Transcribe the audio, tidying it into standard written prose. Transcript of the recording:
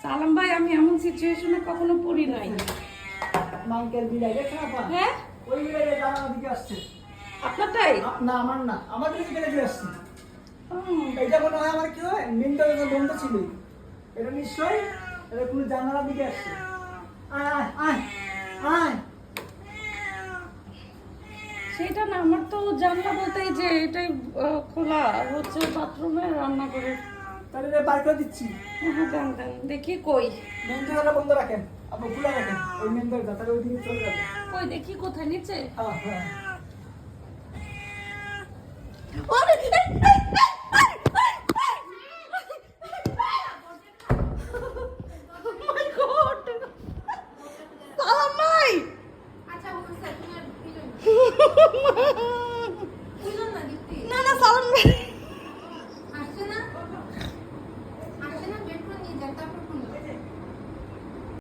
সালাম ভাই, আমি এমন সিচুয়েশনে কখনো পড়ি নাই। মাইকেল বিলাই দেখছেন আপা? হ্যাঁ, ওই বিলাই জানালা দিকে আসছে। আপনারটাই? না আমার না, আমাদের দিকে দিয়ে আসছে। হুম, এটা মনে হয় আমার কি হয় মিনটা বন্ধ ছিল, এটা নিশ্চয়ই এটা কোনো জানালা দিকে আসছে। আয় আয় আয় আয়। সেটা না, আমার তো জানলা বলতে এই যে এটাই খোলা হচ্ছে বাথরুমে রান্না করে। তাহলে এটা বার করে দিচ্ছি। হ্যাঁ, দেন দেন দেখি কই। মেন দরজাটা বন্ধ রাখেন, আপনি খুলে রাখেন ওই মেন দরজা, তাহলে ওই দিকে চলে যাবে। কই দেখি কোথায়, নিচে? হ্যাঁ হ্যাঁ। ওরে